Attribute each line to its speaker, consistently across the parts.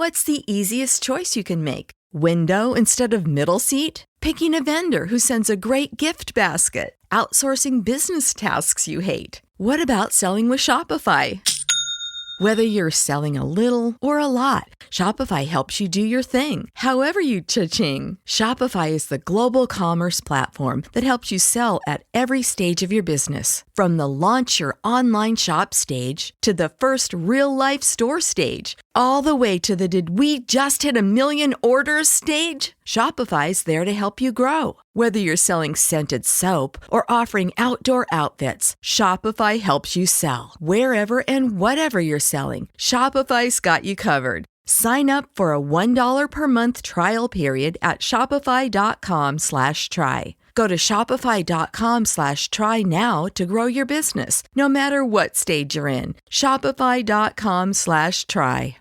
Speaker 1: What's the easiest choice you can make? Window instead of middle seat? Picking a vendor who sends a great gift basket? Outsourcing business tasks you hate? What about selling with Shopify? Whether you're selling a little or a lot, Shopify helps you do your thing, however you cha-ching. Shopify is the global commerce platform that helps you sell at every stage of your business. From the launch your online shop stage to the first real-life store stage, all the way to the did we just hit a million orders stage. Shopify's there to help you grow. Whether you're selling scented soap or offering outdoor outfits, Shopify helps you sell. Wherever and whatever you're selling, Shopify's got you covered. Sign up for a $1 per month trial period at shopify.com/try. Go to shopify.com/try now to grow your business, no matter what stage you're in. Shopify.com/try.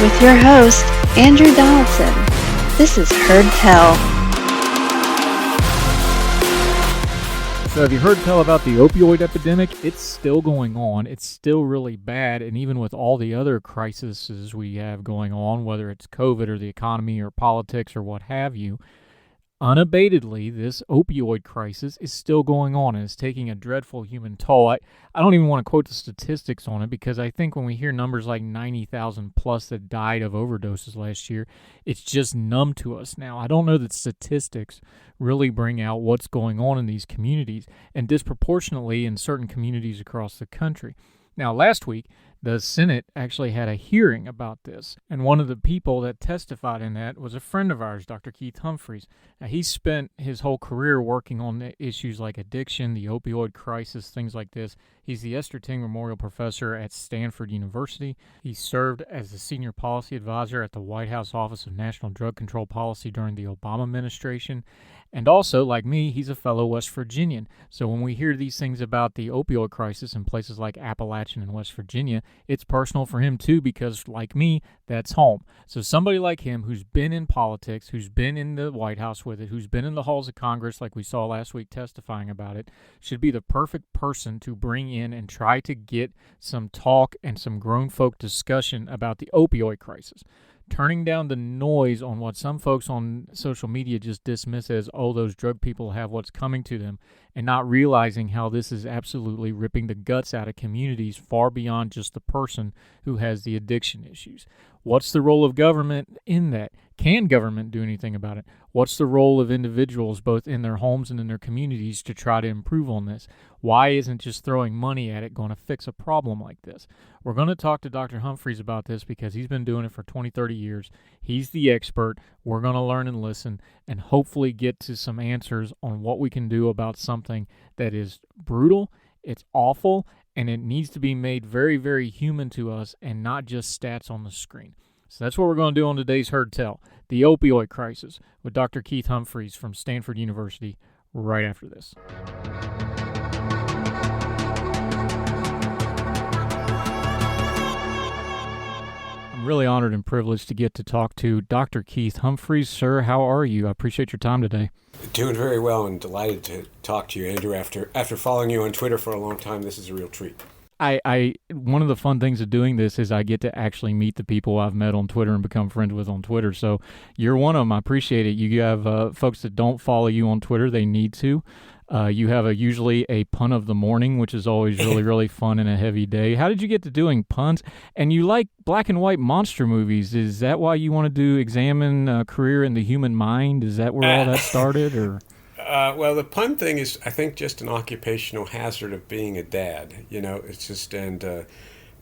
Speaker 2: With your host, Andrew Donaldson. This is Heard Tell.
Speaker 3: So have you heard tell about the opioid epidemic? It's still going on. It's still really bad. And even with all the other crises we have going on, whether it's COVID or the economy or politics or what have you, unabatedly, this opioid crisis is still going on and it's taking a dreadful human toll. I don't even want to quote the statistics on it because I think when we hear numbers like 90,000 plus that died of overdoses last year, it's just numb to us now. I don't know that statistics really bring out what's going on in these communities and disproportionately in certain communities across the country. Now, last week, the Senate actually had a hearing about this, and one of the people that testified in that was a friend of ours, Dr. Keith Humphreys. Now, he spent his whole career working on issues like addiction, the opioid crisis, things like this. He's the Esther Ting Memorial Professor at Stanford University. He served as the Senior Policy Advisor at the White House Office of National Drug Control Policy during the Obama administration. And also, like me, he's a fellow West Virginian. So when we hear these things about the opioid crisis in places like Appalachian and West Virginia, it's personal for him too because, like me, that's home. So somebody like him who's been in politics, who's been in the White House with it, who's been in the halls of Congress like we saw last week testifying about it, should be the perfect person to bring in and try to get some talk and some grown folk discussion about the opioid crisis. Turning down the noise on what some folks on social media just dismiss as, oh, those drug people have what's coming to them, and not realizing how this is absolutely ripping the guts out of communities far beyond just the person who has the addiction issues. What's the role of government in that? Can government do anything about it? What's the role of individuals, both in their homes and in their communities, to try to improve on this? Why isn't just throwing money at it going to fix a problem like this? We're going to talk to Dr. Humphreys about this because he's been doing it for 20, 30 years. He's the expert. We're going to learn and listen and hopefully get to some answers on what we can do about something that is brutal, it's awful, and it needs to be made very, very human to us and not just stats on the screen. So that's what we're going to do on today's Heard Tell, the opioid crisis, with Dr. Keith Humphreys from Stanford University right after this. I'm really honored and privileged to get to talk to Dr. Keith Humphreys. Sir, how are you? I appreciate your time today.
Speaker 4: Doing very well and delighted to talk to you, Andrew. After following you on Twitter for a long time, this is a real treat.
Speaker 3: One of the fun things of doing this is I get to actually meet the people I've met on Twitter and become friends with on Twitter. So you're one of them. I appreciate it. You have folks that don't follow you on Twitter. They need to. You have usually a pun of the morning, which is always really, really fun in a heavy day. How did you get to doing puns? And you like black and white monster movies. Is that why you want to examine a career in the human mind? Is that where all that started? Or
Speaker 4: well, the pun thing is, I think, just an occupational hazard of being a dad. You know, it's just, and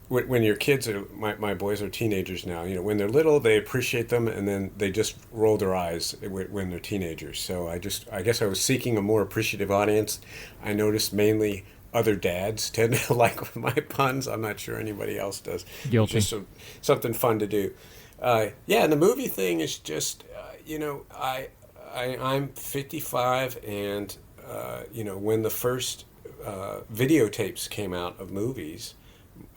Speaker 4: when your kids are, my boys are teenagers now, you know, when they're little, they appreciate them, and then they just roll their eyes when they're teenagers. So I guess I was seeking a more appreciative audience. I noticed mainly other dads tend to like my puns. I'm not sure anybody else does.
Speaker 3: Guilty.
Speaker 4: Just something fun to do. Yeah, and the movie thing is just, you know, I'm 55, and you know, when the first videotapes came out of movies.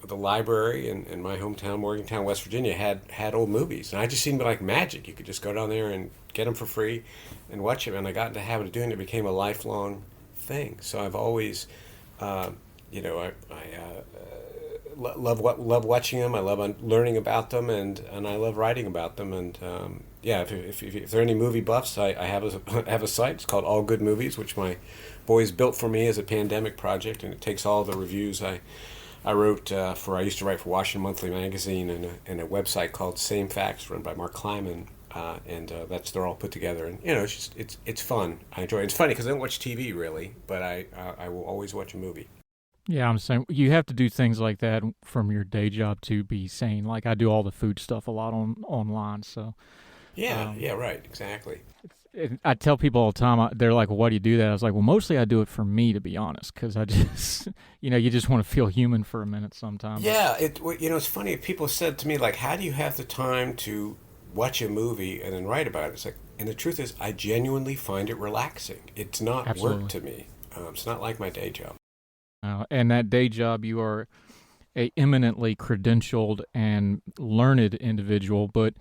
Speaker 4: The library in my hometown, Morgantown, West Virginia, had old movies, and I just seemed like magic. You could just go down there and get them for free and watch them, and I got into the habit of doing it. It became a lifelong thing. So I've always, I love watching them. I love learning about them, and I love writing about them. And if there are any movie buffs, I have a site. It's called All Good Movies, which my boys built for me as a pandemic project, and it takes all the reviews I wrote I used to write for Washington Monthly Magazine and a website called Same Facts, run by Mark Kleiman, and they're all put together. And it's fun. I enjoy it. It's funny because I don't watch TV really, but I will always watch a movie.
Speaker 3: Yeah, I'm saying you have to do things like that from your day job to be sane. Like I do all the food stuff a lot online, so.
Speaker 4: Yeah, right, exactly.
Speaker 3: I tell people all the time, they're like, well, why do you do that? I was like, well, mostly I do it for me, to be honest, because I just, you just want to feel human for a minute sometimes.
Speaker 4: Yeah, it's funny. People said to me, like, how do you have the time to watch a movie and then write about it? It's like, and the truth is, I genuinely find it relaxing. It's not
Speaker 3: Absolutely.
Speaker 4: Work to me. It's not like my day job.
Speaker 3: And that day job, you are a eminently credentialed and learned individual, but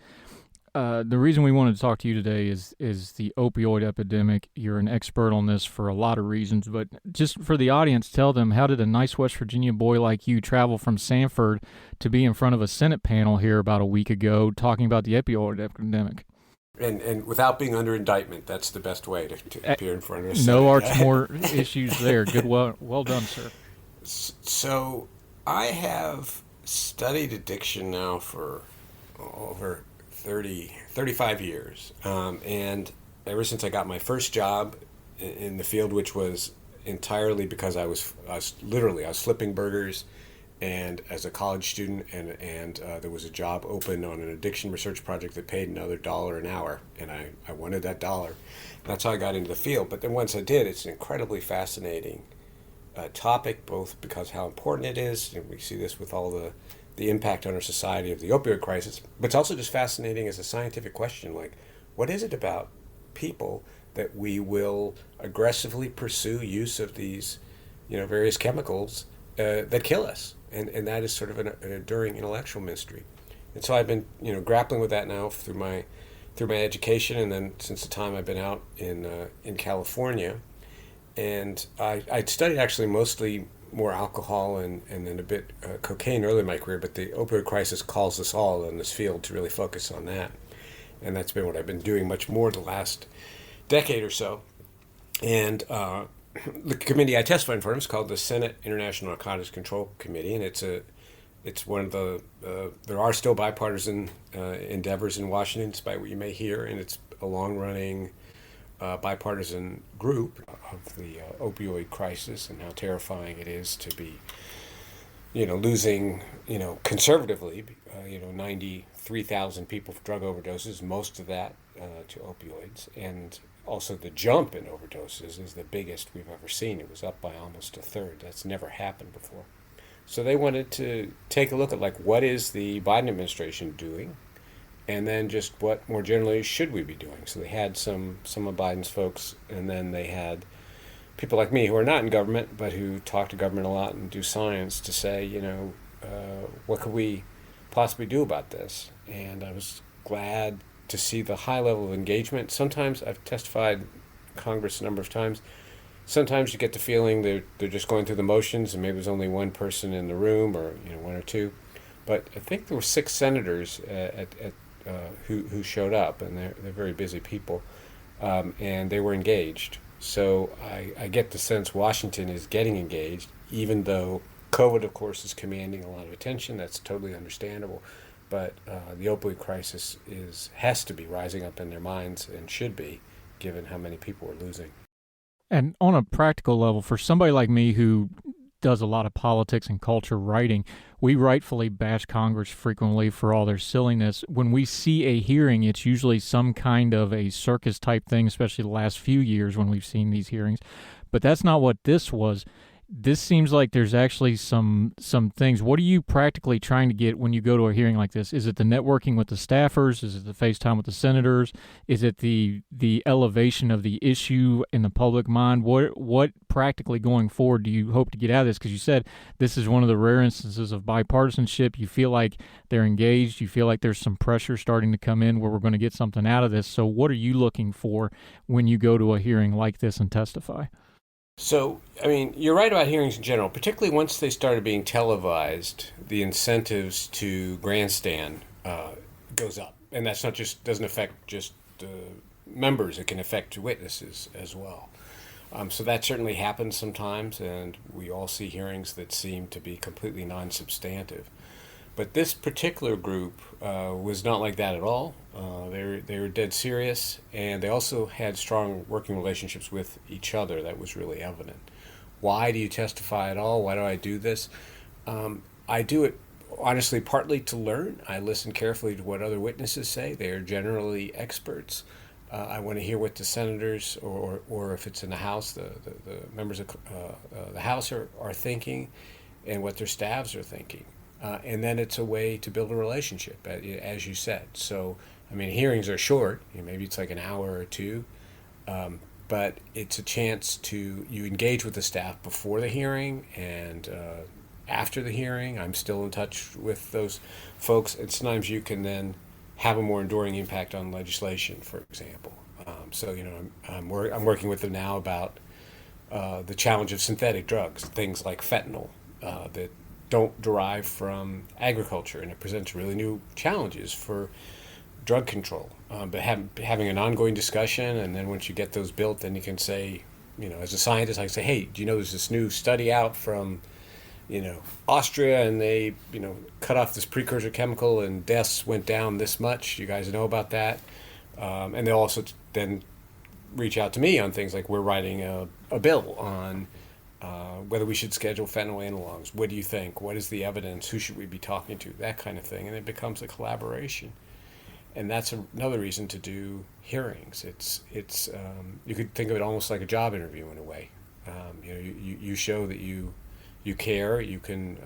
Speaker 3: the reason we wanted to talk to you today is the opioid epidemic. You're an expert on this for a lot of reasons, but just for the audience, tell them, how did a nice West Virginia boy like you travel from Sanford to be in front of a Senate panel here about a week ago talking about the opioid epidemic?
Speaker 4: And without being under indictment, that's the best way to appear in front of a Senate.
Speaker 3: No arch more issues there. Good, well done, sir.
Speaker 4: So I have studied addiction now for over 35 years. And ever since I got my first job in the field, which was entirely because I was flipping burgers, and as a college student, and there was a job open on an addiction research project that paid another $1 an hour, and I wanted that dollar. That's how I got into the field. But then once I did, it's an incredibly fascinating topic, both because how important it is, and we see this with all the impact on our society of the opioid crisis, but it's also just fascinating as a scientific question, like, what is it about people that we will aggressively pursue use of these, various chemicals that kill us? And that is sort of an enduring intellectual mystery. And so I've been, grappling with that now through my education, and then since the time I've been out in California. And I studied actually mostly more alcohol and then a bit cocaine early in my career, but the opioid crisis calls us all in this field to really focus on that. And that's been what I've been doing much more the last decade or so. And the committee I testified for is called the Senate International Narcotics Control Committee, and it's one of the there are still bipartisan endeavors in Washington, despite what you may hear, and it's a long-running bipartisan group of the opioid crisis and how terrifying it is to be, losing, conservatively, 93,000 people for drug overdoses, most of that to opioids, and also the jump in overdoses is the biggest we've ever seen. It was up by almost a third. That's never happened before. So they wanted to take a look at, like, what is the Biden administration doing? And then just what more generally should we be doing? So they had some of Biden's folks, and then they had people like me who are not in government but who talk to government a lot and do science to say, what could we possibly do about this? And I was glad to see the high level of engagement. Sometimes I've testified in Congress a number of times. Sometimes you get the feeling they're just going through the motions, and maybe there's only one person in the room, or one or two. But I think there were 6 senators who showed up, and they're very busy people, and they were engaged. So I get the sense Washington is getting engaged, even though COVID, of course, is commanding a lot of attention. That's totally understandable. But the opioid crisis has to be rising up in their minds, and should be, given how many people we're losing.
Speaker 3: And on a practical level, for somebody like me who does a lot of politics and culture writing, we rightfully bash Congress frequently for all their silliness. When we see a hearing, it's usually some kind of a circus type thing, especially the last few years when we've seen these hearings. But that's not what this was. this seems like there's actually some things. What are you practically trying to get when you go to a hearing like this? Is it the networking with the staffers? Is it the FaceTime with the senators? Is it the elevation of the issue in the public mind? What practically going forward do you hope to get out of this? Because you said this is one of the rare instances of bipartisanship. You feel like they're engaged. You feel like there's some pressure starting to come in where we're going to get something out of this. So what are you looking for when you go to a hearing like this and testify?
Speaker 4: So, I mean, you're right about hearings in general, particularly once they started being televised, the incentives to grandstand goes up. And that's not just, doesn't affect just members, it can affect witnesses as well. So that certainly happens sometimes, and we all see hearings that seem to be completely non-substantive. But this particular group was not like that at all. They were dead serious, and they also had strong working relationships with each other. That was really evident. Why do you testify at all? Why do I do this? I do it honestly partly to learn. I listen carefully to what other witnesses say. They are generally experts. I want to hear what the senators, or if it's in the House, the members of the House are thinking, and what their staffs are thinking. And then it's a way to build a relationship, as you said. So, I mean, hearings are short. Maybe it's like an hour or two. But it's a chance you engage with the staff before the hearing and after the hearing. I'm still in touch with those folks. And sometimes you can then have a more enduring impact on legislation, for example. So, I'm working with them now about the challenge of synthetic drugs, things like fentanyl that don't derive from agriculture, and it presents really new challenges for drug control. But having an ongoing discussion, and then once you get those built, then you can say, as a scientist, I can say, hey, do you know there's this new study out from, Austria, and they, cut off this precursor chemical and deaths went down this much. You guys know about that? And they'll also then reach out to me on things like we're writing a bill on whether we should schedule fentanyl analogs. What do you think? What is the evidence? Who should we be talking to? That kind of thing. And it becomes a collaboration. And that's another reason to do hearings. It's you could think of it almost like a job interview in a way. You show that you care, you can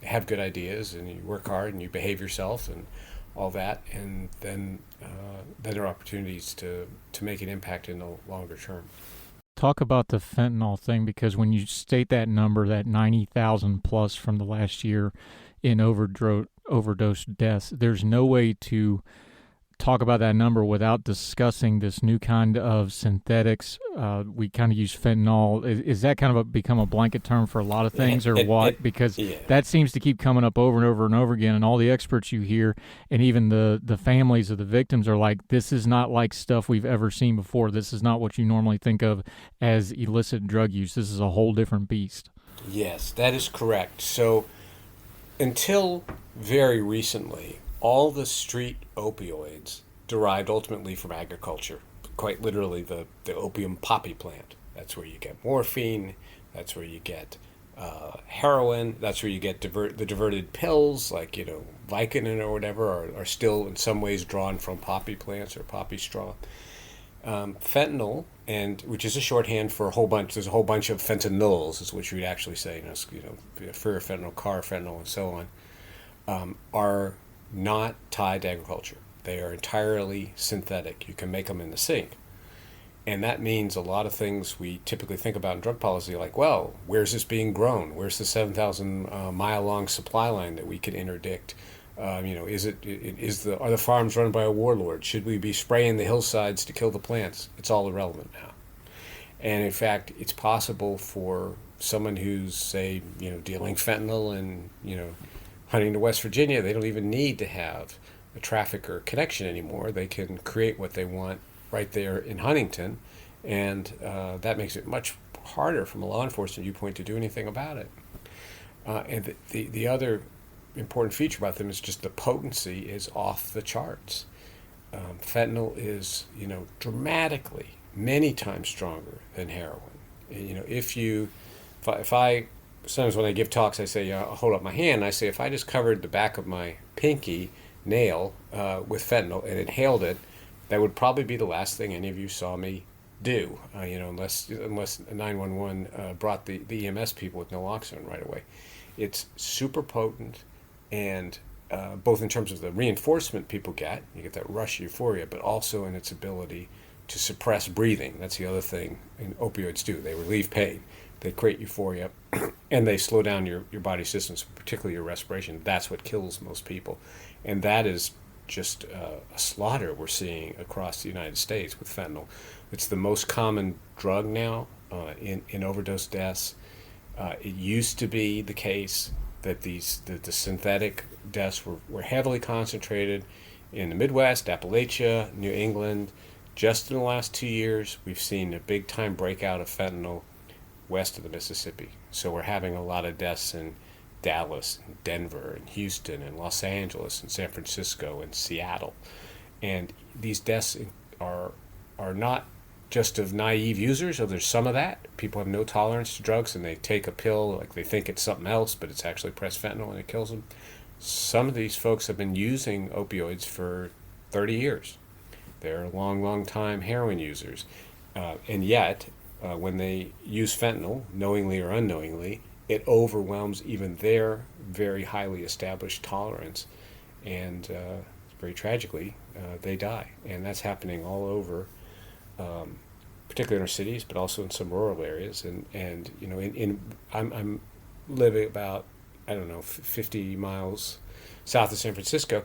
Speaker 4: have good ideas, and you work hard, and you behave yourself, and all that. And then there are opportunities to make an impact in the longer term.
Speaker 3: Talk about the fentanyl thing, because when you state that number, that 90,000 plus from the last year in overdose deaths, there's no way to talk about that number without discussing this new kind of synthetics. We kind of use fentanyl. Is that kind of become a blanket term for a lot of things, or what? Because that seems to keep coming up over and over and over again, and all the experts you hear, and even the families of the victims are like, this is not like stuff we've ever seen before. This is not what you normally think of as illicit drug use. This is a whole different beast.
Speaker 4: Yes, that is correct. So until very recently, all the street opioids derived ultimately from agriculture, quite literally the opium poppy plant. That's where you get morphine, that's where you get heroin, that's where you get the diverted pills like, Vicodin or whatever are still in some ways drawn from poppy plants or poppy straw. Fentanyl, which is a shorthand for there's a whole bunch of fentanyls, is what you would actually say, fentanyl, carfentanil, and so on, are not tied to agriculture. They are entirely synthetic. You can make them in the sink. And that means a lot of things we typically think about in drug policy, like, well, where's this being grown? Where's the 7,000 mile long supply line that we could interdict? Are the farms run by a warlord? Should we be spraying the hillsides to kill the plants? It's all irrelevant now. And in fact, it's possible for someone who's, say, dealing fentanyl and, hunting to West Virginia, they don't even need to have a trafficker connection anymore. They can create what they want right there in Huntington, and that makes it much harder from a law enforcement viewpoint to do anything about it. And the other important feature about them is just the potency is off the charts. Fentanyl is, dramatically, many times stronger than heroin. If I sometimes when I give talks, I say, I'll hold up my hand, and I say, if I just covered the back of my pinky nail with fentanyl and inhaled it, that would probably be the last thing any of you saw me do, unless 911 brought the EMS people with naloxone right away. It's super potent, and both in terms of the reinforcement people get, you get that rush euphoria, but also in its ability to suppress breathing. That's the other thing opioids do. They relieve pain, they create euphoria, and they slow down your body systems, particularly your respiration. That's what kills most people. And that is just a slaughter we're seeing across the United States with fentanyl. It's the most common drug now in overdose deaths. It used to be the case that the synthetic deaths were heavily concentrated in the Midwest, Appalachia, New England. Just in the last 2 years, we've seen a big time breakout of fentanyl west of the Mississippi. So we're having a lot of deaths in Dallas, and Denver, and Houston, and Los Angeles, and San Francisco, and Seattle. And these deaths are not just of naive users, or there's some of that. People have no tolerance to drugs, and they take a pill like they think it's something else, but it's actually pressed fentanyl, and it kills them. Some of these folks have been using opioids for 30 years. They're long time heroin users. And yet, when they use fentanyl, knowingly or unknowingly, it overwhelms even their very highly established tolerance. And very tragically, they die. And that's happening all over, particularly in our cities, but also in some rural areas. And I'm living about, 50 miles south of San Francisco.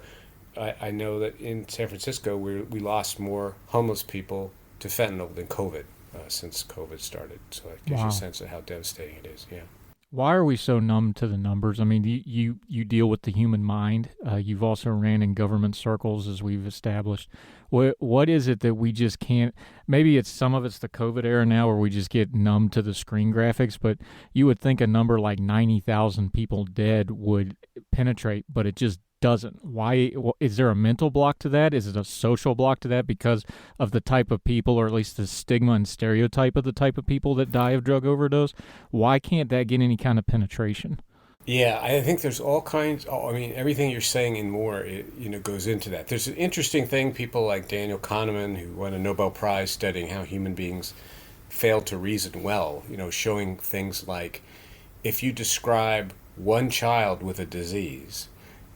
Speaker 4: I know that in San Francisco we lost more homeless people to fentanyl than COVID since COVID started. So it gives you a sense of how devastating it is. Yeah.
Speaker 3: Why are we so numb to the numbers? I mean, you deal with the human mind. You've also ran in government circles, as we've established. What is it that we just can't? Maybe some of it's the COVID era now, where we just get numb to the screen graphics. But you would think a number like 90,000 people dead would penetrate, but it just doesn't. Why? Is there a mental block to that? Is it a social block to that because of the type of people, or at least the stigma and stereotype of the type of people that die of drug overdose? Why can't that get any kind of penetration?
Speaker 4: Yeah, I think there's all kinds. Everything you're saying and more, goes into that. There's an interesting thing. People like Daniel Kahneman, who won a Nobel Prize studying how human beings fail to reason well, showing things like if you describe one child with a disease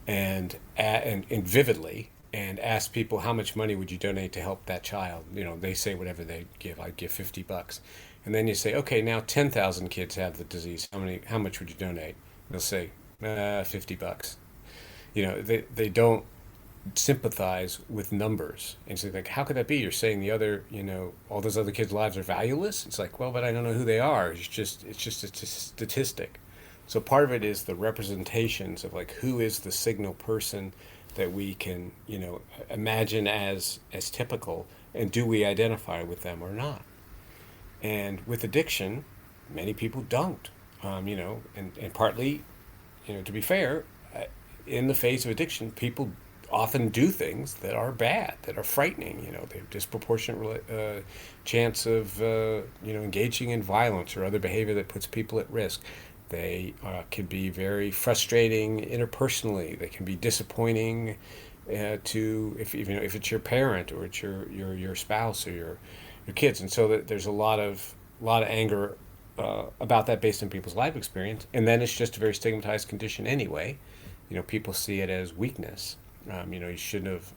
Speaker 4: and vividly, and ask people how much money would you donate to help that child. They say whatever they give. I'd give $50, and then you say, okay, now 10,000 kids have the disease. How much would you donate? They'll say $50. They don't sympathize with numbers, and so like, how could that be? You're saying the other, all those other kids' lives are valueless. It's like, well, but I don't know who they are. It's just a statistic. So part of it is the representations of like who is the signal person that we can, imagine as typical, and do we identify with them or not? And with addiction, many people don't, and partly, to be fair, in the face of addiction, people often do things that are bad, that are frightening. They have disproportionate chance of, engaging in violence or other behavior that puts people at risk. They can be very frustrating interpersonally. They can be disappointing to if it's your parent or it's your spouse or your kids. And so there's a lot of anger about that based on people's life experience. And then it's just a very stigmatized condition anyway. People see it as weakness. You shouldn't have.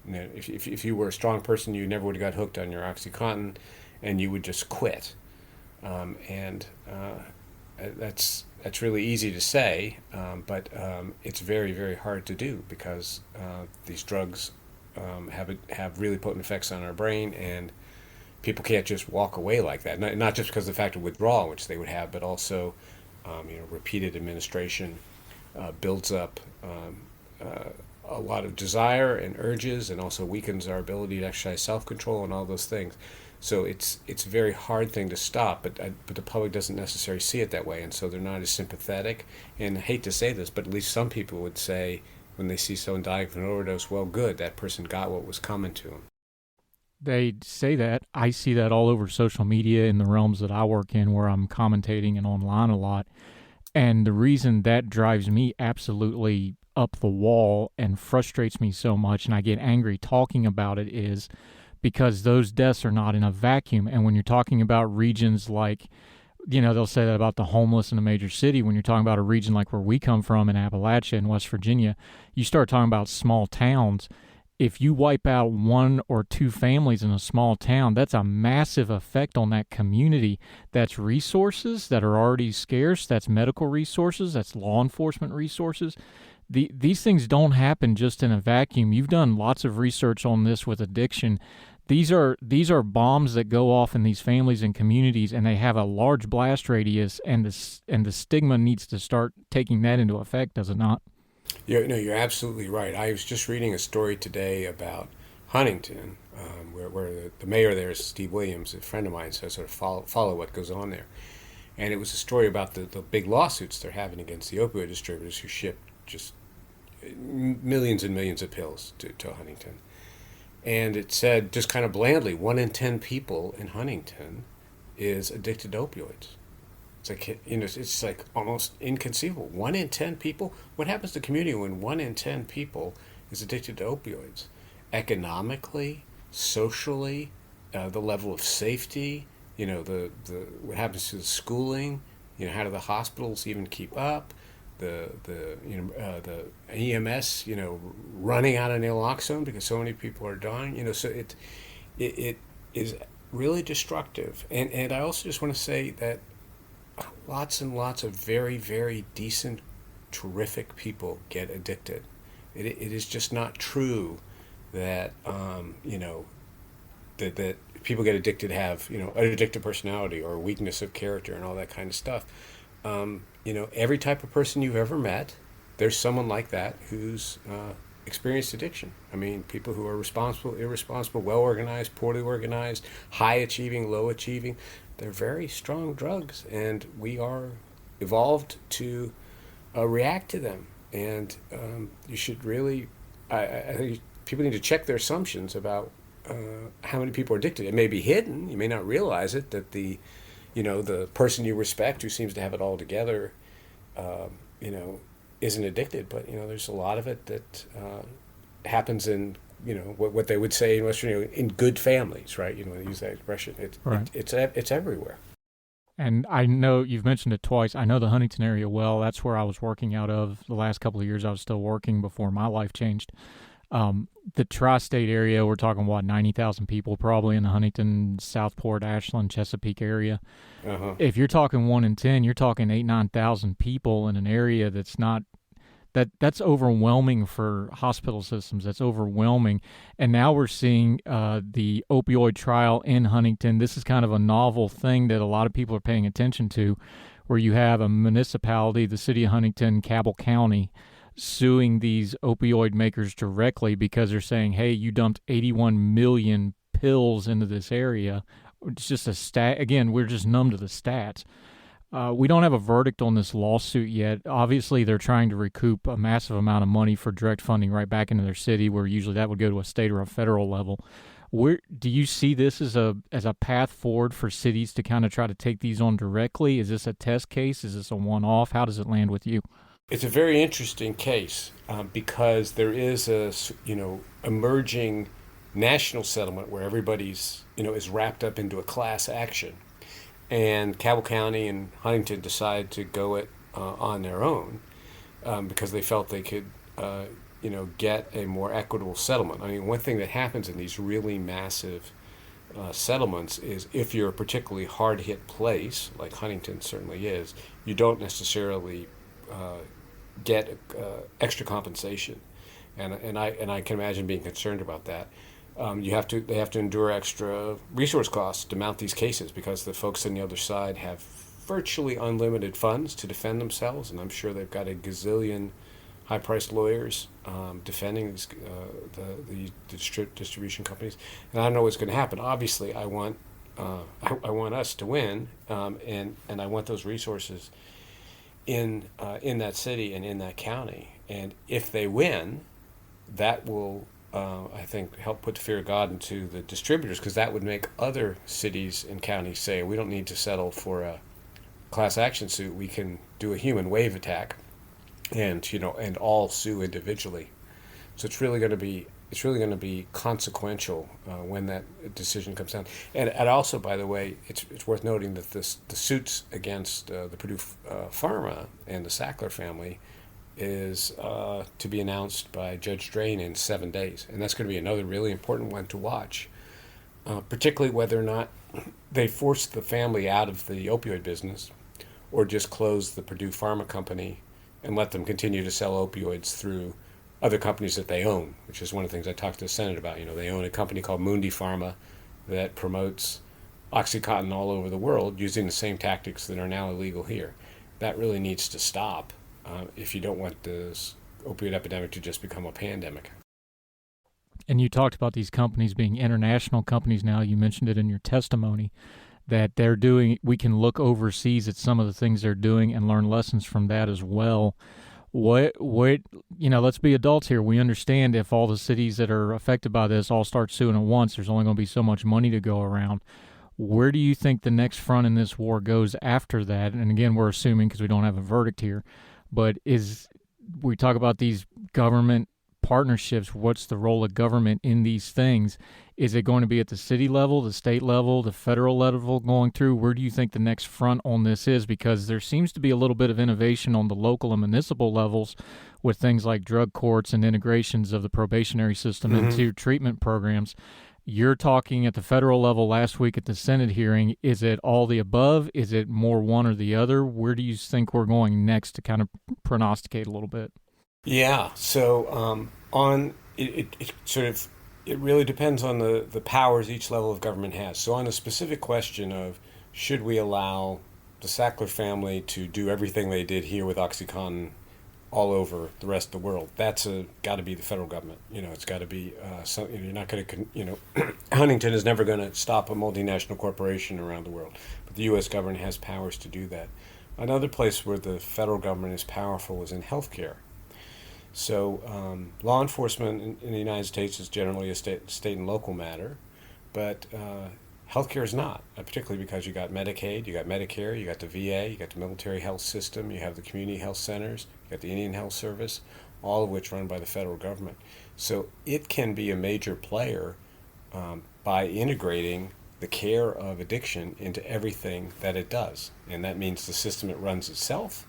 Speaker 4: If you were a strong person, you never would have got hooked on your OxyContin, and you would just quit. That's really easy to say, but it's very, very hard to do because these drugs have really potent effects on our brain, and people can't just walk away like that. Not just because of the fact of withdrawal, which they would have, but also repeated administration builds up a lot of desire and urges, and also weakens our ability to exercise self-control and all those things. So it's a very hard thing to stop, but the public doesn't necessarily see it that way, and so they're not as sympathetic. And I hate to say this, but at least some people would say when they see someone dying from an overdose, well, good, that person got what was coming to them.
Speaker 3: They say that. I see that all over social media in the realms that I work in, where I'm commentating and online a lot. And the reason that drives me absolutely up the wall and frustrates me so much, and I get angry talking about it, is because those deaths are not in a vacuum. And when you're talking about regions like, they'll say that about the homeless in a major city. When you're talking about a region like where we come from in Appalachia in West Virginia, you start talking about small towns. If you wipe out 1 or 2 families in a small town, that's a massive effect on that community. That's resources that are already scarce. That's medical resources. That's law enforcement resources. These things don't happen just in a vacuum. You've done lots of research on this with addiction. These are bombs that go off in these families and communities, and they have a large blast radius, and the stigma needs to start taking that into effect, does it not?
Speaker 4: You're absolutely right. I was just reading a story today about Huntington, where the mayor there is Steve Williams, a friend of mine, so I sort of follow what goes on there. And it was a story about the big lawsuits they're having against the opioid distributors who ship just millions and millions of pills to Huntington. And it said, just kind of blandly, 1 in 10 people in Huntington is addicted to opioids. It's like, it's like almost inconceivable. 1 in 10 people? What happens to the community when 1 in 10 people is addicted to opioids? Economically, socially, the level of safety, the what happens to the schooling, how do the hospitals even keep up? The EMS, running out of naloxone because so many people are dying, so it is really destructive. And I also just want to say that lots and lots of very, very decent, terrific people get addicted. It is just not true that that people get addicted have an addictive personality or weakness of character and all that kind of stuff. Every type of person you've ever met, there's someone like that who's experienced addiction. I mean, people who are responsible, irresponsible, well-organized, poorly organized, high-achieving, low-achieving, they're very strong drugs, and we are evolved to react to them. And you should really, I think people need to check their assumptions about how many people are addicted. It may be hidden. You may not realize it, that the person you respect who seems to have it all together, isn't addicted. But, there's a lot of it that happens in, what they would say in West Virginia, in good families, right? When they use that expression. It's everywhere.
Speaker 3: And I know you've mentioned it twice. I know the Huntington area well. That's where I was working out of the last couple of years. I was still working before my life changed. The tri-state area, we're talking, 90,000 people probably in the Huntington, Southport, Ashland, Chesapeake area.
Speaker 4: Uh-huh.
Speaker 3: If you're talking 1 in 10, you're talking 9,000 people in an area that's not, that's overwhelming for hospital systems. That's overwhelming. And now we're seeing the opioid trial in Huntington. This is kind of a novel thing that a lot of people are paying attention to, where you have a municipality, the city of Huntington, Cabell County, suing these opioid makers directly because they're saying, hey, you dumped 81 million pills into this area. It's just a stat. Again, we're just numb to the stats. We don't have a verdict on this lawsuit yet. Obviously, they're trying to recoup a massive amount of money for direct funding right back into their city, where usually that would go to a state or a federal level. Where do you see this as a path forward for cities to kind of try to take these on directly? Is this a test case? Is this a one-off? How does it land with you?
Speaker 4: It's a very interesting case because there is a emerging national settlement where everybody's is wrapped up into a class action, and Cabell County and Huntington decide to go it on their own because they felt they could get a more equitable settlement. I mean, one thing that happens in these really massive settlements is if you're a particularly hard hit place, like Huntington certainly is, you don't necessarily get extra compensation, and I can imagine being concerned about that. They have to endure extra resource costs to mount these cases because the folks on the other side have virtually unlimited funds to defend themselves, and I'm sure they've got a gazillion high-priced lawyers defending these, the distribution companies, and I don't know what's going to happen. Obviously, I want us to win, and I want those resources in that city and in that county. And if they win, that will, I think, help put the fear of God into the distributors, because that would make other cities and counties say, we don't need to settle for a class action suit. We can do a human wave attack and all sue individually. So it's really going to be it's really going to be consequential when that decision comes down. And also, by the way, it's worth noting that the suits against the Purdue Pharma and the Sackler family is to be announced by Judge Drain in 7 days, and that's going to be another really important one to watch, particularly whether or not they force the family out of the opioid business, or just close the Purdue Pharma company and let them continue to sell opioids through other companies that they own, which is one of the things I talked to the Senate about. They own a company called Mundi Pharma that promotes OxyContin all over the world using the same tactics that are now illegal here. That really needs to stop if you don't want this opioid epidemic to just become a pandemic.
Speaker 3: And you talked about these companies being international companies now. You mentioned it in your testimony that we can look overseas at some of the things they're doing and learn lessons from that as well. Let's be adults here. We understand if all the cities that are affected by this all start suing at once, there's only going to be so much money to go around. Where do you think the next front in this war goes after that? And again, we're assuming because we don't have a verdict here, but we talk about these government partnerships. What's the role of government in these things? Is it going to be at the city level, the state level, the federal level going through? Where do you think the next front on this is? Because there seems to be a little bit of innovation on the local and municipal levels with things like drug courts and integrations of the probationary system into treatment programs. You're talking at the federal level last week at the Senate hearing. Is it all the above? Is it more one or the other? Where do you think we're going next to kind of prognosticate a little bit?
Speaker 4: Yeah, so it really depends on the powers each level of government has. So on the specific question of should we allow the Sackler family to do everything they did here with OxyContin all over the rest of the world, that's got to be the federal government. It's got to be you're not going to, Huntington is never going to stop a multinational corporation around the world, but the U.S. government has powers to do that. Another place where the federal government is powerful is in healthcare. So law enforcement in the United States is generally a state and local matter, but healthcare is not, particularly because you got Medicaid, you got Medicare, you got the VA, you got the military health system, you have the community health centers, you got the Indian Health Service, all of which run by the federal government. So it can be a major player by integrating the care of addiction into everything that it does. And that means the system it runs itself.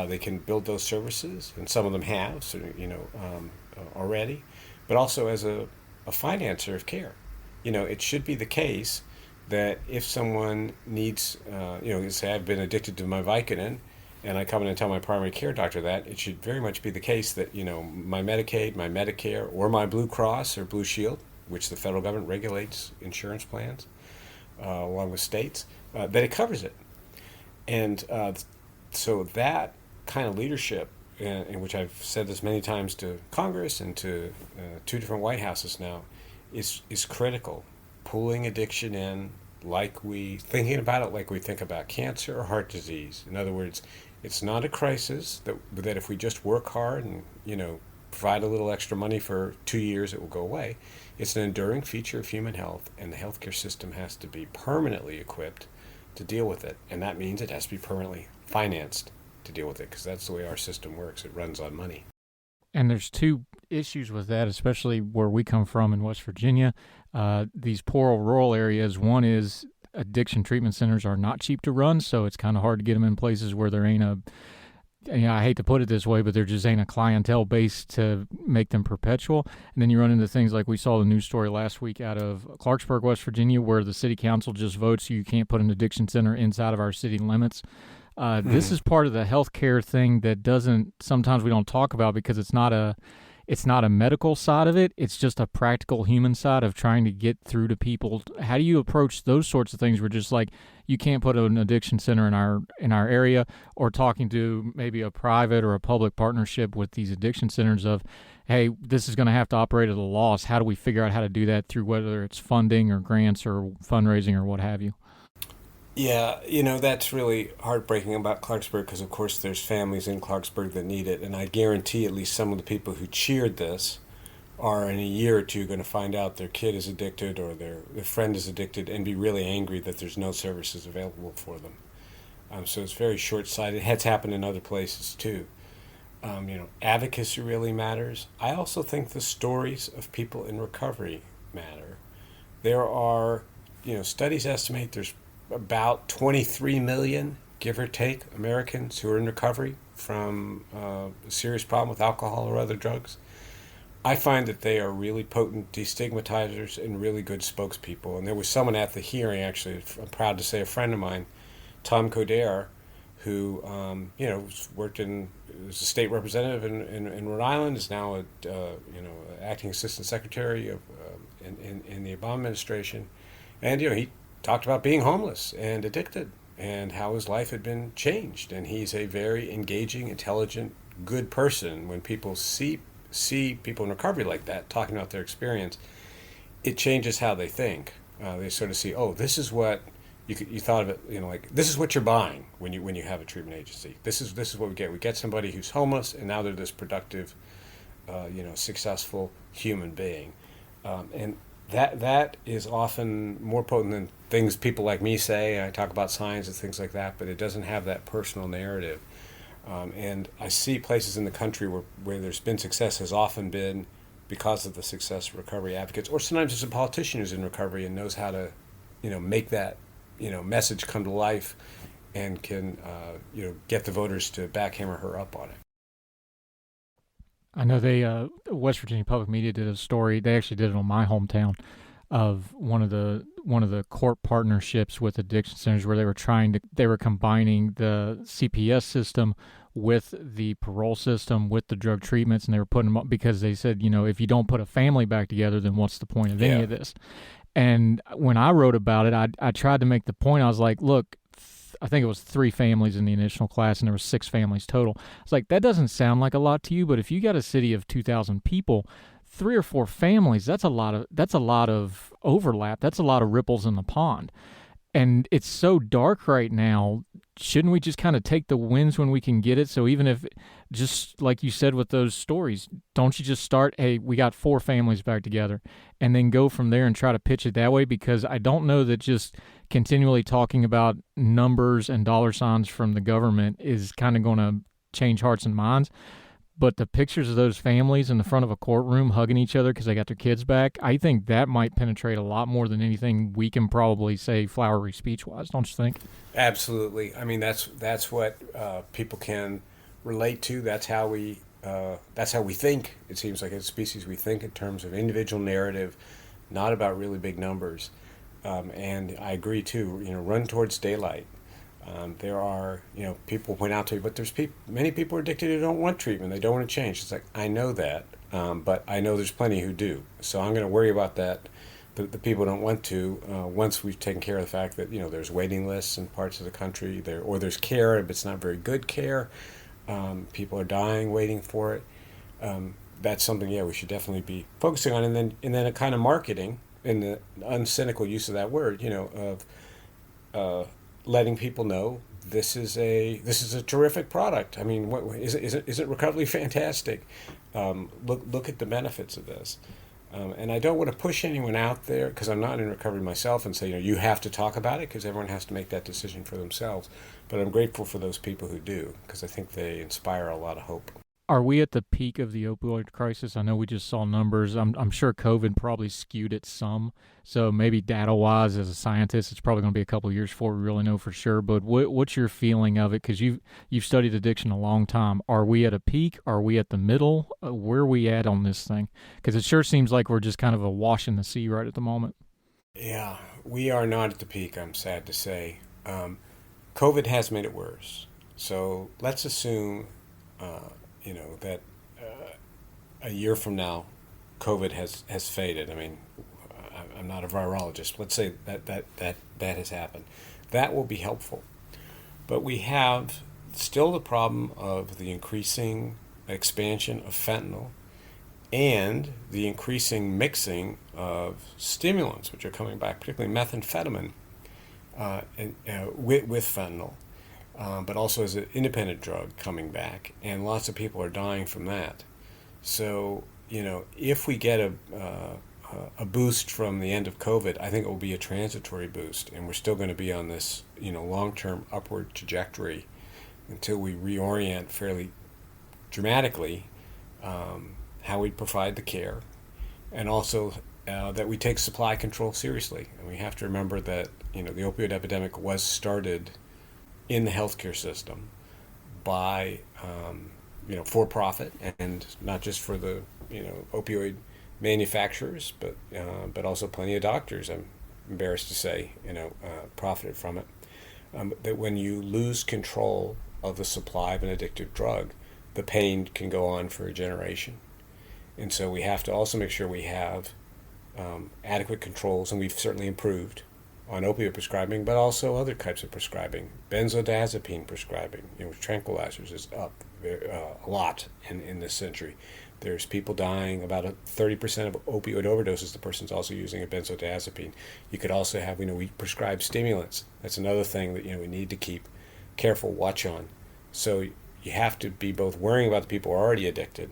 Speaker 4: They can build those services, and some of them have, already, but also as a financer of care. It should be the case that if someone needs, say I've been addicted to my Vicodin, and I come in and tell my primary care doctor that, it should very much be the case that, my Medicaid, my Medicare, or my Blue Cross or Blue Shield, which the federal government regulates insurance plans, along with states, that it covers it. And so that kind of leadership, in which I've said this many times to Congress and to 2 different White Houses now, is critical. Pulling addiction in, thinking about it like we think about cancer or heart disease. In other words, it's not a crisis that if we just work hard and provide a little extra money for 2 years, it will go away. It's an enduring feature of human health, and the healthcare system has to be permanently equipped to deal with it, and that means it has to be permanently financed to deal with it, because that's the way our system works. It runs on money.
Speaker 3: And there's 2 issues with that, especially where we come from in West Virginia. These poor rural areas, one is addiction treatment centers are not cheap to run, so it's kind of hard to get them in places where there ain't I hate to put it this way, but there just ain't a clientele base to make them perpetual. And then you run into things like we saw the news story last week out of Clarksburg, West Virginia, where the city council just votes you can't put an addiction center inside of our city limits. This is part of the healthcare thing that sometimes we don't talk about because it's not a medical side of it. It's just a practical human side of trying to get through to people. How do you approach those sorts of things? Where just like you can't put an addiction center in our area, or talking to maybe a private or a public partnership with these addiction centers of, hey, this is going to have to operate at a loss. How do we figure out how to do that through whether it's funding or grants or fundraising or what have you?
Speaker 4: Yeah, that's really heartbreaking about Clarksburg, because of course there's families in Clarksburg that need it, and I guarantee at least some of the people who cheered this are in a year or two going to find out their kid is addicted or their friend is addicted and be really angry that there's no services available for them. So it's very short-sighted. It's happened in other places too. Advocacy really matters. I also think the stories of people in recovery matter. There are, studies estimate there's about 23 million, give or take, Americans who are in recovery from a serious problem with alcohol or other drugs. I find that they are really potent destigmatizers and really good spokespeople. And there was someone at the hearing, actually, I'm proud to say a friend of mine, Tom Coderre, who worked was a state representative in Rhode Island, is now acting assistant secretary of in the Obama administration, and he talked about being homeless and addicted and how his life had been changed. And he's a very engaging, intelligent, good person. When people see people in recovery like that talking about their experience, it changes how they think. They sort of see, oh, this is what you thought of it, like this is what you're buying when you have a treatment agency. This is what we get. We get somebody who's homeless, and now they're this productive, successful human being, and that is often more potent than things people like me say. I talk about science and things like that, but it doesn't have that personal narrative. And I see places in the country where there's been success has often been because of the success of recovery advocates, or sometimes it's a politician who's in recovery and knows how to, make that message come to life and can get the voters to back him or her up on it.
Speaker 3: I know West Virginia Public Media did a story. They actually did it on my hometown of one of the court partnerships with addiction centers where they were combining the CPS system with the parole system with the drug treatments, and they were putting them up because they said, if you don't put a family back together, then what's the point of any of this? And when I wrote about it, I tried to make the point. I was like, look, I think it was 3 families in the initial class, and there were 6 families total. I was like, that doesn't sound like a lot to you, but if you got a city of 2,000 people, 3 or 4 families, that's a lot of overlap. That's a lot of ripples in the pond. And it's so dark right now. Shouldn't we just kind of take the wins when we can get it? So even if, just like you said with those stories, don't you just start, hey, we got 4 families back together, and then go from there and try to pitch it that way? Because I don't know that just continually talking about numbers and dollar signs from the government is kind of going to change hearts and minds. But the pictures of those families in the front of a courtroom hugging each other because they got their kids back, I think that might penetrate a lot more than anything we can probably say flowery speech-wise, don't you think?
Speaker 4: Absolutely. I mean, that's what people can relate to. That's how we think. It seems like as a species we think in terms of individual narrative, not about really big numbers. And I agree too. Run towards daylight. There are, people point out to me, but there's many people are addicted who don't want treatment. They don't want to change. It's like, I know that, but I know there's plenty who do. So I'm going to worry about that. The people who don't want to, once we've taken care of the fact that, there's waiting lists in parts of the country, or there's care, but it's not very good care. People are dying waiting for it. That's something, we should definitely be focusing on. And then a kind of marketing, in the uncynical use of that word, of letting people know this is a terrific product. I mean, isn't recovery fantastic? Look at the benefits of this. And I don't want to push anyone out there, because I'm not in recovery myself, and say, you have to talk about it, because everyone has to make that decision for themselves. But I'm grateful for those people who do, because I think they inspire a lot of hope.
Speaker 3: Are we at the peak of the opioid crisis? I know we just saw numbers. I'm sure COVID probably skewed it some. So maybe data-wise, as a scientist, it's probably going to be a couple of years before we really know for sure. But what's your feeling of it? Because you've studied addiction a long time. Are we at a peak? Are we at the middle? Where are we at on this thing? Because it sure seems like we're just kind of a wash in the sea right at the moment.
Speaker 4: Yeah, we are not at the peak, I'm sad to say. COVID has made it worse. So let's assume... that a year from now, COVID has faded. I mean, I'm not a virologist. Let's say that has happened. That will be helpful. But we have still the problem of the increasing expansion of fentanyl and the increasing mixing of stimulants, which are coming back, particularly methamphetamine, with fentanyl. But also as an independent drug coming back, and lots of people are dying from that. So, if we get a boost from the end of COVID, I think it will be a transitory boost, and we're still going to be on this, long-term upward trajectory until we reorient fairly dramatically how we provide the care, and also that we take supply control seriously. And we have to remember that the opioid epidemic was started in the healthcare system by for profit, and not just for the opioid manufacturers, but also plenty of doctors, I'm embarrassed to say, profited from it. That when you lose control of the supply of an addictive drug, the pain can go on for a generation. And so we have to also make sure we have adequate controls, and we've certainly improved on opioid prescribing, but also other types of prescribing. Benzodiazepine prescribing, tranquilizers, is up a lot in this century. There's people dying, about 30% of opioid overdoses, the person's also using a benzodiazepine. You could also have, we prescribe stimulants. That's another thing that, we need to keep careful watch on. So you have to be both worrying about the people who are already addicted,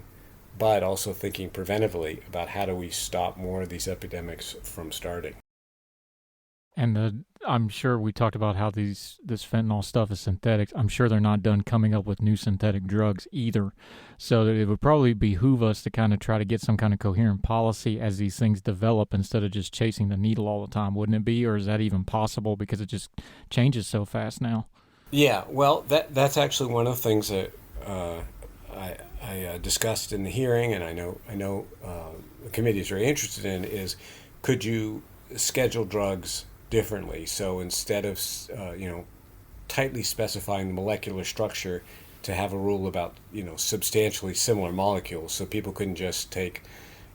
Speaker 4: but also thinking preventively about how do we stop more of these epidemics from starting.
Speaker 3: And I'm sure we talked about how this fentanyl stuff is synthetic. I'm sure they're not done coming up with new synthetic drugs either. So it would probably behoove us to kind of try to get some kind of coherent policy as these things develop, instead of just chasing the needle all the time, wouldn't it be? Or is that even possible, because it just changes so fast now?
Speaker 4: Yeah, well, that's actually one of the things that I discussed in the hearing, and I know the committee is very interested in, is could you schedule drugs differently? So instead of tightly specifying the molecular structure, to have a rule about substantially similar molecules, so people couldn't just take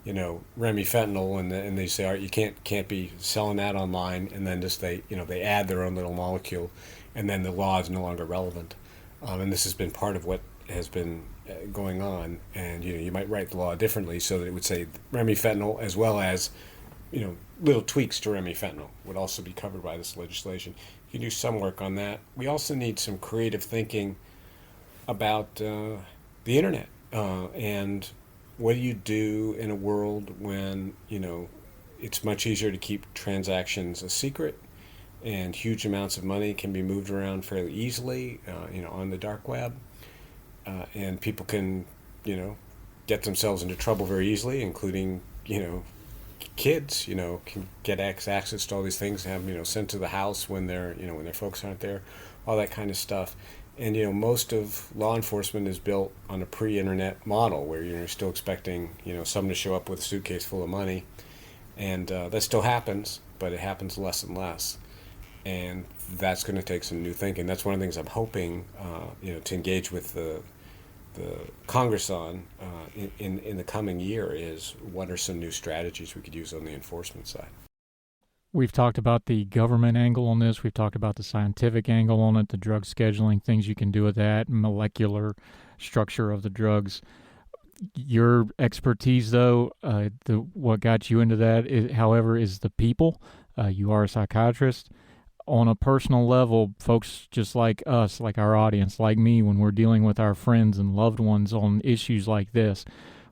Speaker 4: remifentanil and they say, all right, you can't be selling that online, and then just they add their own little molecule, and then the law is no longer relevant. And this has been part of what has been going on, and you might write the law differently so that it would say remifentanil, as well as little tweaks to remifentanil would also be covered by this legislation. You can do some work on that. We also need some creative thinking about the internet, and what do you do in a world when it's much easier to keep transactions a secret, and huge amounts of money can be moved around fairly easily on the dark web, and people can get themselves into trouble very easily, including kids can get access to all these things, and have sent to the house when their folks aren't there, all that kind of stuff. And most of law enforcement is built on a pre-internet model, where you're still expecting someone to show up with a suitcase full of money, and that still happens, but it happens less and less, and that's going to take some new thinking. That's one of the things I'm hoping to engage with the Congress on in the coming year, is what are some new strategies we could use on the enforcement side.
Speaker 3: We've talked about the government angle on this. We've talked about the scientific angle on it, the drug scheduling, things you can do with that, molecular structure of the drugs. Your expertise, though, what got you into that, however, is the people. You are a psychiatrist. On a personal level, folks just like us, like our audience, like me, when we're dealing with our friends and loved ones on issues like this,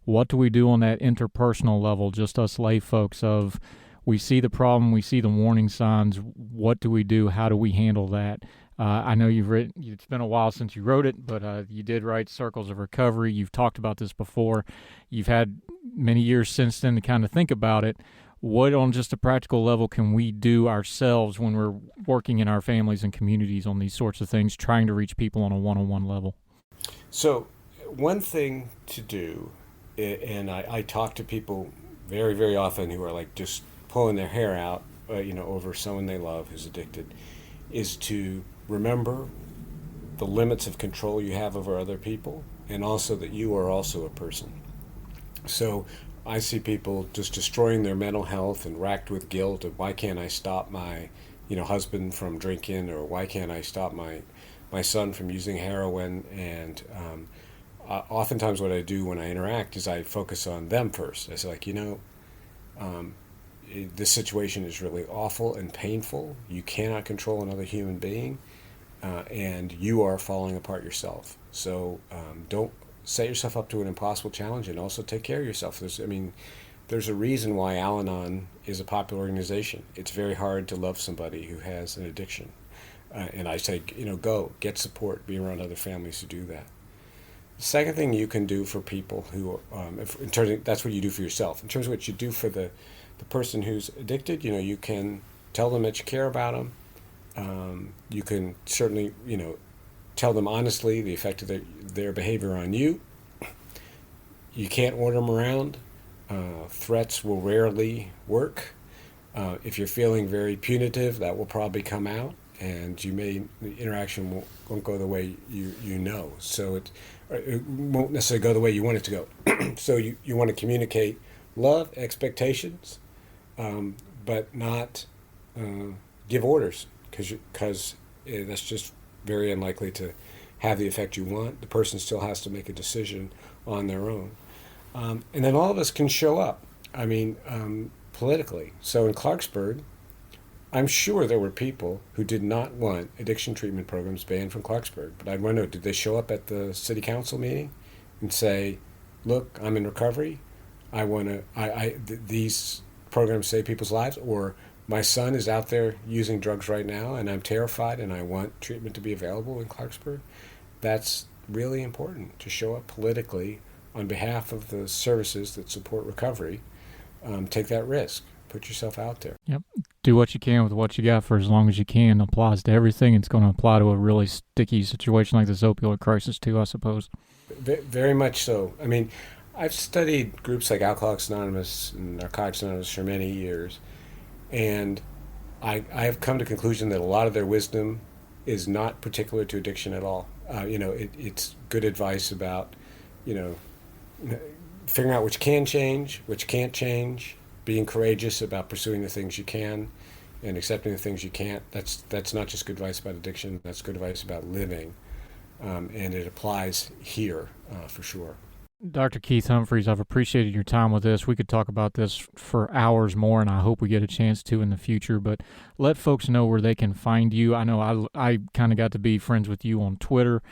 Speaker 3: what do we do on that interpersonal level, just us lay folks, of we see the problem, we see the warning signs, what do we do, how do we handle that? I know you've written, it's been a while since you wrote it, but you did write Circles of Recovery. You've talked about this before. You've had many years since then to kind of think about it. What, on just a practical level, can we do ourselves when we're working in our families and communities on these sorts of things, trying to reach people on a one-on-one level?
Speaker 4: So one thing to do, and I talk to people very, very often who are like just pulling their hair out, over someone they love who's addicted, is to remember the limits of control you have over other people, and also that you are also a person. So I see people just destroying their mental health and racked with guilt of, why can't I stop my husband from drinking, or why can't I stop my son from using heroin? And oftentimes what I do when I interact is I focus on them first. I say, this situation is really awful and painful. You cannot control another human being, and you are falling apart yourself. So don't set yourself up to an impossible challenge, and also take care of yourself. There's a reason why Al-Anon is a popular organization. It's very hard to love somebody who has an addiction. And I say, go, get support, be around other families who do that. The second thing you can do for people who, in terms of, that's what you do for yourself. In terms of what you do for the person who's addicted, you can tell them that you care about them. You can certainly, tell them honestly the effect of their behavior on you. You can't order them around. Threats will rarely work. If you're feeling very punitive, that will probably come out, and the interaction won't go the way you know. So it won't necessarily go the way you want it to go. So you want to communicate love, expectations, but not give orders, because that's just very unlikely to have the effect you want. The person still has to make a decision on their own. And then all of us can show up, politically. So in Clarksburg, I'm sure there were people who did not want addiction treatment programs banned from Clarksburg. But I'd want to know, did they show up at the city council meeting and say, look, I'm in recovery. These programs save people's lives, or my son is out there using drugs right now and I'm terrified and I want treatment to be available in Clarksburg. That's really important, to show up politically on behalf of the services that support recovery. Take that risk. Put yourself out there.
Speaker 3: Yep. Do what you can with what you got for as long as you can. Applies to everything. It's going to apply to a really sticky situation like this opioid crisis too, I suppose.
Speaker 4: Very much so. I've studied groups like Alcoholics Anonymous and Narcotics Anonymous for many years, and I have come to the conclusion that a lot of their wisdom is not particular to addiction at all. It's good advice about, figuring out which can change, which can't change, being courageous about pursuing the things you can and accepting the things you can't. That's not just good advice about addiction, that's good advice about living. And it applies here for sure.
Speaker 3: Dr. Keith Humphreys, I've appreciated your time with this. We could talk about this for hours more, and I hope we get a chance to in the future, but let folks know where they can find you. I know I kind of got to be friends with you on Twitter.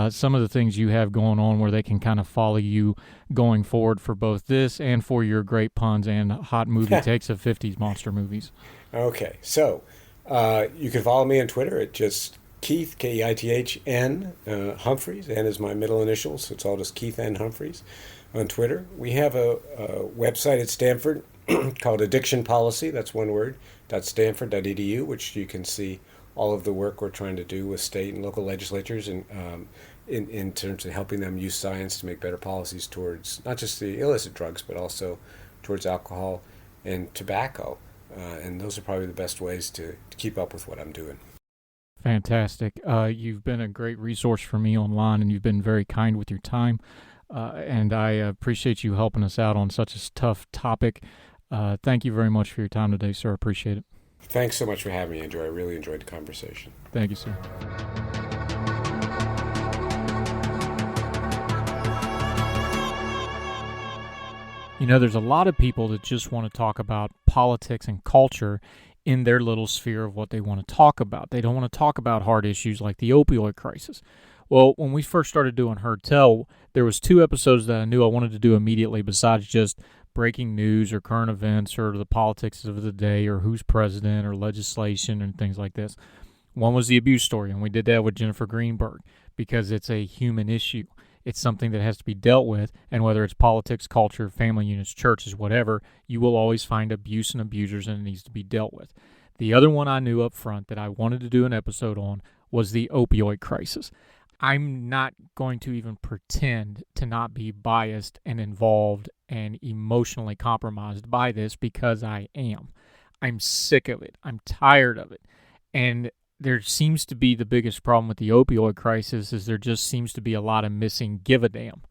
Speaker 3: Some of the things you have going on where they can kind of follow you going forward for both this and for your great puns and hot movie takes of 50s monster movies. Okay,
Speaker 4: so you can follow me on Twitter at just Keith, Keithn, Humphreys. N is my middle initial, so it's all just Keith N. Humphreys on Twitter. We have a website at Stanford called Addiction Policy, that's one word, .stanford.edu, which you can see all of the work we're trying to do with state and local legislatures and in terms of helping them use science to make better policies towards not just the illicit drugs, but also towards alcohol and tobacco. And those are probably the best ways to keep up with what I'm doing.
Speaker 3: Fantastic. You've been a great resource for me online, and you've been very kind with your time. And I appreciate you helping us out on such a tough topic. Thank you very much for your time today, sir. I appreciate it.
Speaker 4: Thanks so much for having me, Andrew. I really enjoyed the conversation.
Speaker 3: Thank you, sir. There's a lot of people that just want to talk about politics and culture in their little sphere of what they want to talk about. They don't want to talk about hard issues like the opioid crisis. Well, when we first started doing Heard Tell, there was 2 episodes that I knew I wanted to do immediately besides just breaking news or current events or the politics of the day or who's president or legislation and things like this. One was the abuse story, and we did that with Jennifer Greenberg because it's a human issue. It's something that has to be dealt with, and whether it's politics, culture, family units, churches, whatever, you will always find abuse and abusers, and it needs to be dealt with. The other one I knew up front that I wanted to do an episode on was the opioid crisis. I'm not going to even pretend to not be biased and involved and emotionally compromised by this because I am. I'm sick of it. I'm tired of it. And there seems to be the biggest problem with the opioid crisis is there just seems to be a lot of missing give a damn.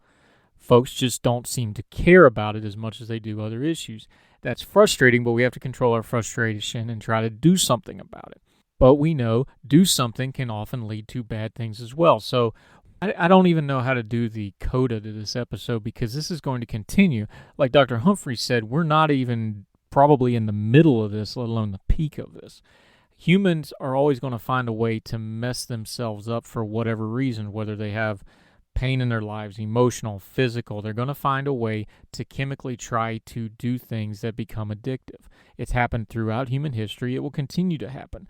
Speaker 3: Folks just don't seem to care about it as much as they do other issues. That's frustrating, but we have to control our frustration and try to do something about it. But we know do something can often lead to bad things as well. So I don't even know how to do the coda to this episode because this is going to continue. Like Dr. Humphrey said, we're not even probably in the middle of this, let alone the peak of this. Humans are always going to find a way to mess themselves up for whatever reason, whether they have pain in their lives, emotional, physical. They're going to find a way to chemically try to do things that become addictive. It's happened throughout human history. It will continue to happen.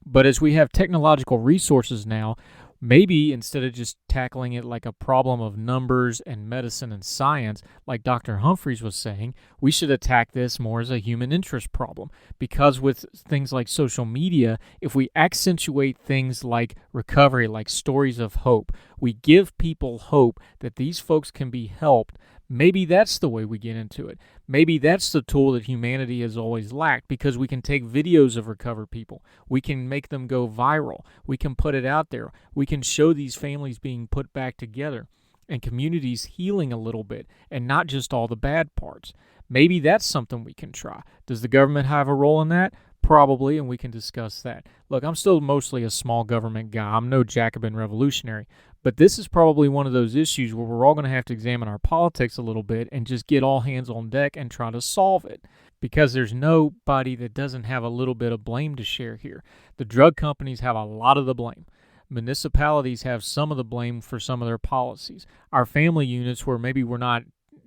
Speaker 3: But as we have technological resources now, Maybe instead of just tackling it like a problem of numbers and medicine and science, like Dr. Humphreys was saying, we should attack this more as a human interest problem. Because with things like social media, if we accentuate things like recovery, like stories of hope, we give people hope that these folks can be helped. Maybe that's the way we get into it. Maybe that's the tool that humanity has always lacked, because we can take videos of recovered people. We can make them go viral. We can put it out there. We can show these families being put back together and communities healing a little bit and not just all the bad parts. Maybe that's something we can try. Does the government have a role in that? Probably, and we can discuss that. Look, I'm still mostly a small government guy. I'm no Jacobin revolutionary. But this is probably one of those issues where we're all going to have to examine our politics a little bit and just get all hands on deck and try to solve it. Because there's nobody that doesn't have a little bit of blame to share here. The drug companies have a lot of the blame. Municipalities have some of the blame for some of their policies. Our family units, where maybe we're not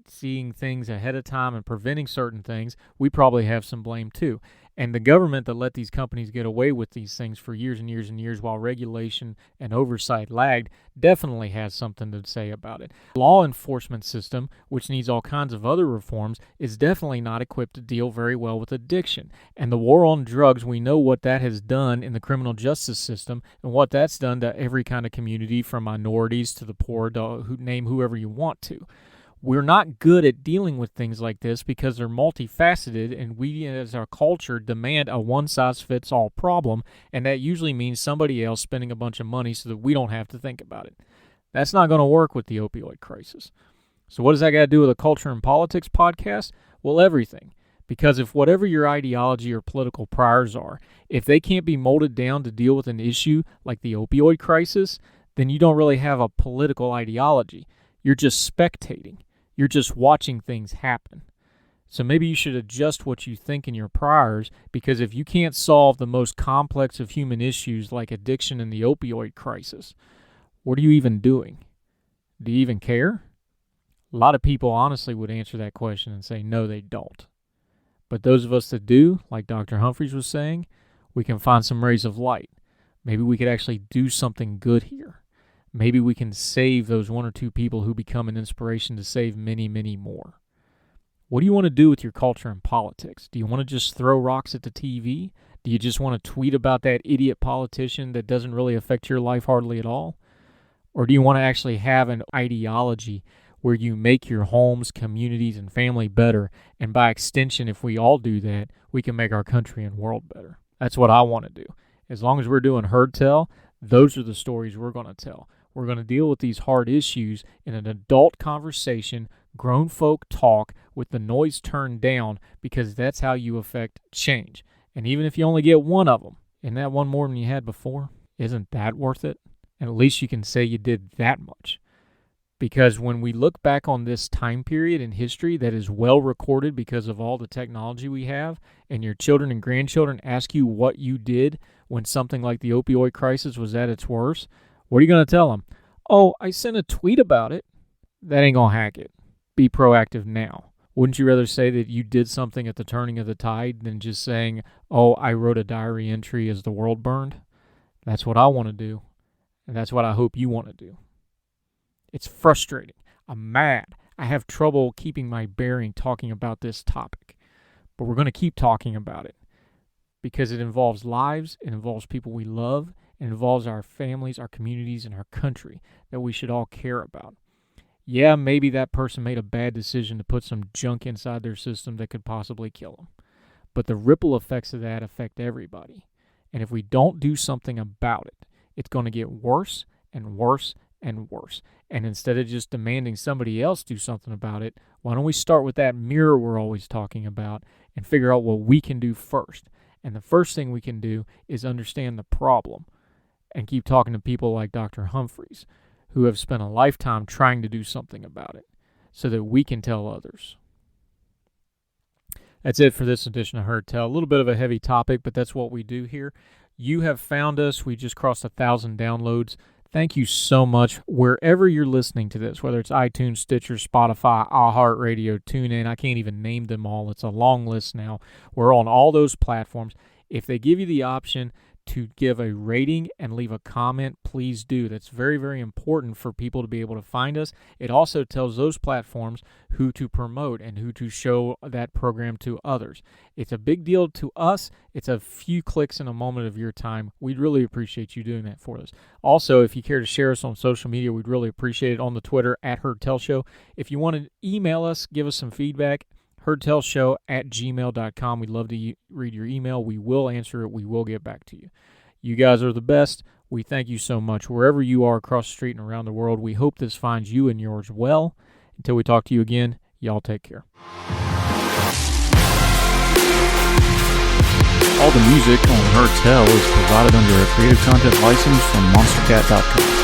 Speaker 3: seeing things ahead of time and preventing certain things, we probably have some blame too. And the government that let these companies get away with these things for years and years and years while regulation and oversight lagged definitely has something to say about it. The law enforcement system, which needs all kinds of other reforms, is definitely not equipped to deal very well with addiction. And the war on drugs, we know what that has done in the criminal justice system and what that's done to every kind of community, from minorities to the poor, name whoever you want to. We're not good at dealing with things like this because they're multifaceted, and we as our culture demand a one-size-fits-all problem, and that usually means somebody else spending a bunch of money so that we don't have to think about it. That's not going to work with the opioid crisis. So what does that got to do with a culture and politics podcast? Well, everything. Because if whatever your ideology or political priors are, if they can't be molded down to deal with an issue like the opioid crisis, then you don't really have a political ideology. You're just spectating. You're just watching things happen. So maybe you should adjust what you think in your priors, because if you can't solve the most complex of human issues like addiction and the opioid crisis, what are you even doing? Do you even care? A lot of people honestly would answer that question and say no, they don't. But those of us that do, like Dr. Humphreys was saying, we can find some rays of light. Maybe we could actually do something good here. Maybe we can save those one or two people who become an inspiration to save many, many more. What do you want to do with your culture and politics? Do you want to just throw rocks at the TV? Do you just want to tweet about that idiot politician that doesn't really affect your life hardly at all? Or do you want to actually have an ideology where you make your homes, communities, and family better, and by extension, if we all do that, we can make our country and world better? That's what I want to do. As long as we're doing Heard Tell, those are the stories we're going to tell. We're going to deal with these hard issues in an adult conversation, grown folk talk with the noise turned down, because that's how you affect change. And even if you only get one of them, isn't that one more than you had before? Isn't that worth it? And at least you can say you did that much. Because when we look back on this time period in history that is well recorded because of all the technology we have, and your children and grandchildren ask you what you did when something like the opioid crisis was at its worst, what are you going to tell them? Oh, I sent a tweet about it. That ain't going to hack it. Be proactive now. Wouldn't you rather say that you did something at the turning of the tide than just saying, oh, I wrote a diary entry as the world burned? That's what I want to do. And that's what I hope you want to do. It's frustrating. I'm mad. I have trouble keeping my bearing talking about this topic. But we're going to keep talking about it. Because it involves lives, it involves people we love, it involves our families, our communities, and our country that we should all care about. Yeah, maybe that person made a bad decision to put some junk inside their system that could possibly kill them. But the ripple effects of that affect everybody. And if we don't do something about it, it's going to get worse and worse and worse. And instead of just demanding somebody else do something about it, why don't we start with that mirror we're always talking about and figure out what we can do first? And the first thing we can do is understand the problem and keep talking to people like Dr. Humphreys, who have spent a lifetime trying to do something about it so that we can tell others. That's it for this edition of Heard Tell. A little bit of a heavy topic, but that's what we do here. You have found us. We just crossed 1,000 downloads. Thank you so much. Wherever you're listening to this, whether it's iTunes, Stitcher, Spotify, iHeartRadio, TuneIn, I can't even name them all. It's a long list now. We're on all those platforms. If they give you the option to give a rating and leave a comment, please do. That's very, very important for people to be able to find us. It also tells those platforms who to promote and who to show that program to others. It's a big deal to us. It's a few clicks in a moment of your time. We'd really appreciate you doing that for us. Also, if you care to share us on social media, we'd really appreciate it on the Twitter @HeardTellShow. If you want to email us, give us some feedback, heardtellshow@gmail.com. We'd love to read your email. We will answer it. We will get back to you. You guys are the best. We thank you so much. Wherever you are across the street and around the world, we hope this finds you and yours well. Until we talk to you again, y'all take care.
Speaker 5: All the music on Heard Tell is provided under a Creative Content license from monstercat.com.